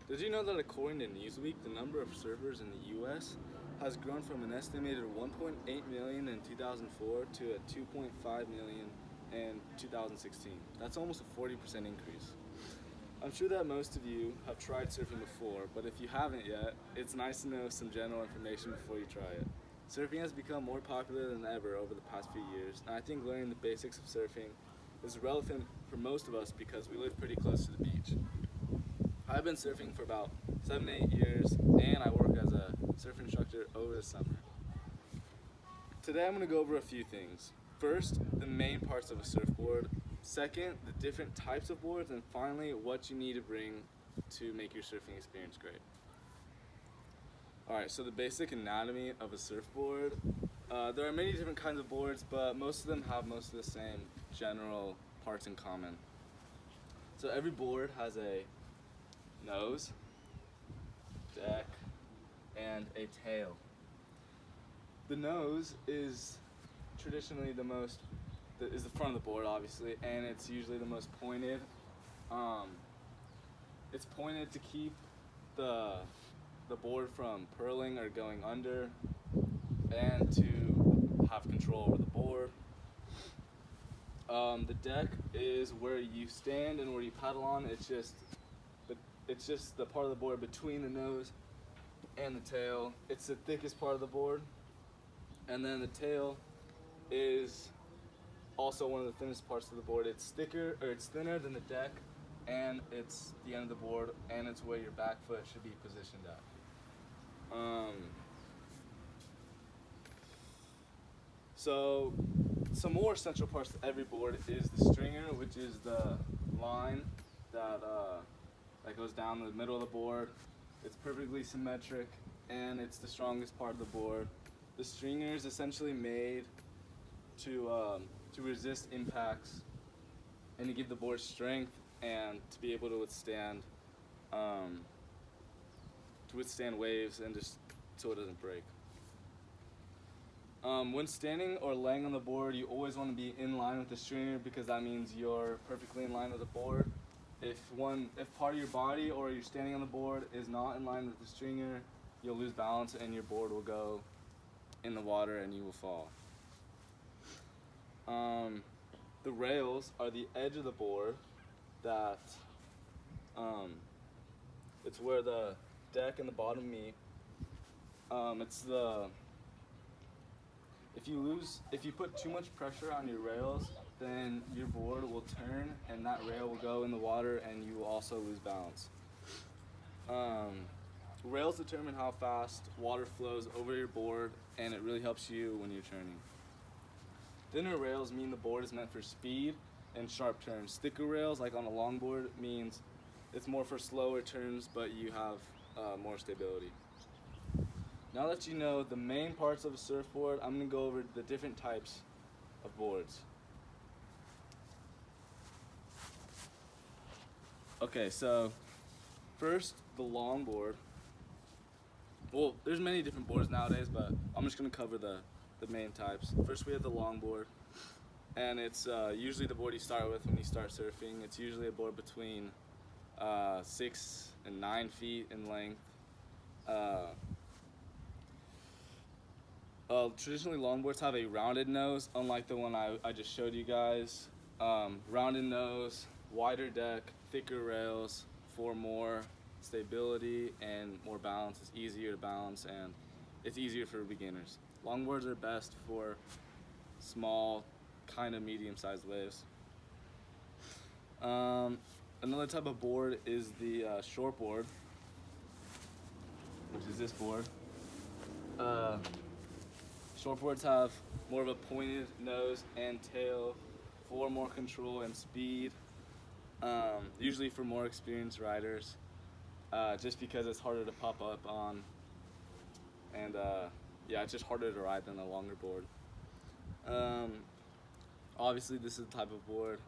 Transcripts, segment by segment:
Did you know that according to Newsweek, the number of surfers in the US has grown from an estimated 1.8 million in 2004 to a 2.5 million in 2016? That's almost a 40% increase. I'm sure that most of you have tried surfing before, but if you haven't yet, it's nice to know some general information before you try it. Surfing has become more popular than ever over the past few years, and I think learning the basics of surfing is relevant for most of us because we live pretty close to the beach. I've been surfing for about 7 to 8 years, and I work as a surf instructor over the summer. Today I'm going to go over a few things. First, the main parts of a surfboard. Second, the different types of boards, and finally, what you need to bring to make your surfing experience great. Alright, so the basic anatomy of a surfboard. There are many different kinds of boards, but most of them have most of the same general parts in common. So every board has a nose, deck, and a tail. The nose is traditionally the front of the board, obviously, and it's usually the most pointed. It's pointed to keep the board from purling or going under, and to have control over the board. The deck is where you stand and where you paddle on. It's just the part of the board between the nose and the tail. It's the thickest part of the board, and then the tail is also one of the thinnest parts of the board. It's thinner than the deck, and it's the end of the board, and it's where your back foot should be positioned at. So some more essential parts to every board is the stringer, which is the line that goes down the middle of the board. It's perfectly symmetric, and it's the strongest part of the board. The stringer is essentially made to resist impacts and to give the board strength and to be able to withstand waves and just so it doesn't break. When standing or laying on the board, you always want to be in line with the stringer because that means you're perfectly in line with the board. If part of your body or you're standing on the board is not in line with the stringer, you'll lose balance and your board will go in the water and you will fall. The rails are the edge of the board that it's where the deck and the bottom meet. If you put too much pressure on your rails, then your board will turn and that rail will go in the water and you will also lose balance. Rails determine how fast water flows over your board, and it really helps you when you're turning. Thinner rails mean the board is meant for speed and sharp turns. Thicker rails, like on a longboard, means it's more for slower turns, but you have more stability. Now that you know the main parts of a surfboard, I'm going to go over the different types of boards. Okay, so first, the longboard. Well, there's many different boards nowadays, but I'm just going to cover the main types. First, we have the longboard, and it's usually the board you start with when you start surfing. It's usually a board between 6 and 9 feet in length. Traditionally, longboards have a rounded nose, unlike the one I just showed you guys. Rounded nose, wider deck, thicker rails for more stability and more balance. It's easier to balance and it's easier for beginners. Longboards are best for small, kind of medium-sized waves. Another type of board is the shortboard, which is this board. Shortboards have more of a pointed nose and tail for more control and speed, usually for more experienced riders, just because it's harder to pop up on, and it's just harder to ride than a longer board. Obviously, this is the type of board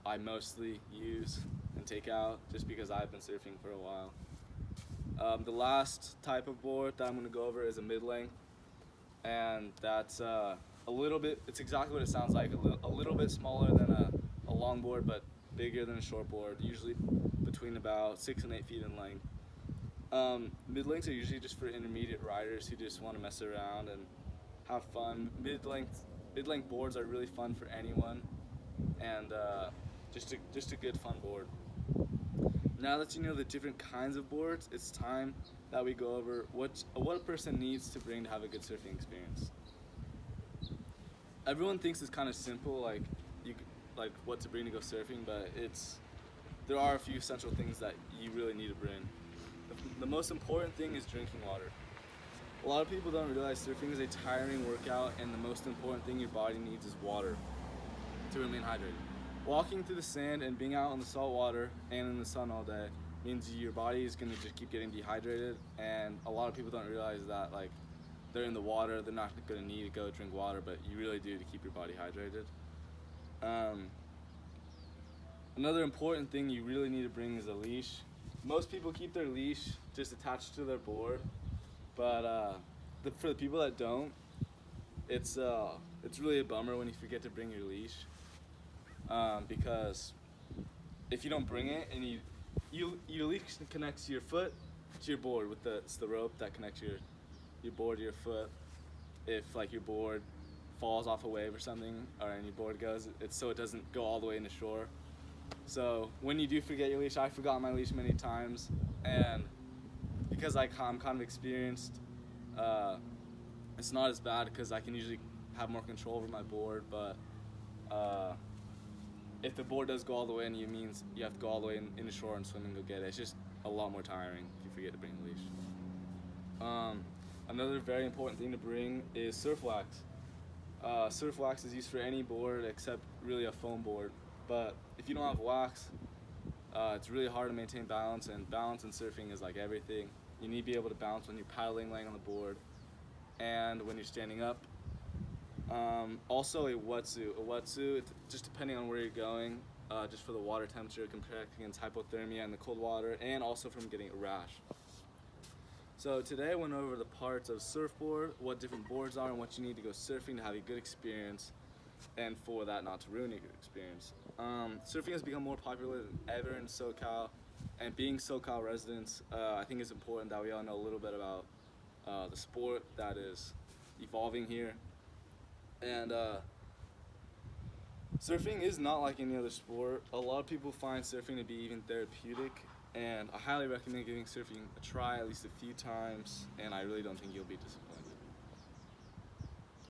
I mostly use and take out just because I've been surfing for a while. The last type of board that I'm going to go over is a mid-length, and that's it's exactly what it sounds like, a little bit smaller than a longboard, but bigger than a shortboard, usually between about 6 and 8 feet in length. Mid lengths are usually just for intermediate riders who just want to mess around and have fun. Mid length boards are really fun for anyone, and just a good fun board. Now that you know the different kinds of boards, it's time that we go over what a person needs to bring to have a good surfing experience. Everyone thinks it's kind of simple, like what to bring to go surfing, but there are a few essential things that you really need to bring. The most important thing is drinking water. A lot of people don't realize surfing is a tiring workout, and the most important thing your body needs is water to remain hydrated. Walking through the sand and being out in the salt water and in the sun all day means your body is going to just keep getting dehydrated, and a lot of people don't realize that they're in the water, they're not going to need to go drink water, but you really do to keep your body hydrated. Another important thing you really need to bring is a leash. Most people keep their leash just attached to their board, but for the people that don't, it's really a bummer when you forget to bring your leash, because if you don't bring it and your leash connects your foot to your board with it's the rope that connects your board to your foot. If your board falls off a wave or something, and your board goes, so it doesn't go all the way into shore. So when you do forget your leash, I forgot my leash many times, and because I'm kind of experienced, it's not as bad because I can usually have more control over my board. But if the board does go all the way in, it means you have to go all the way into shore and swim and go get it. It's just a lot more tiring if you forget to bring the leash. Another very important thing to bring is surf wax. Surf wax is used for any board except really a foam board. But if you don't have wax, it's really hard to maintain balance, and balance in surfing is like everything. You need to be able to balance when you're paddling, laying on the board, and when you're standing up. Also a wetsuit. It's just depending on where you're going, just for the water temperature, can protect against hypothermia in the cold water, and also from getting a rash. So today I went over the parts of surfboard, what different boards are, and what you need to go surfing to have a good experience, and for that not to ruin your good experience. Surfing has become more popular than ever in SoCal, and being SoCal residents, I think it's important that we all know a little bit about the sport that is evolving here. And surfing is not like any other sport. A lot of people find surfing to be even therapeutic, and I highly recommend giving surfing a try at least a few times, and I really don't think you'll be disappointed.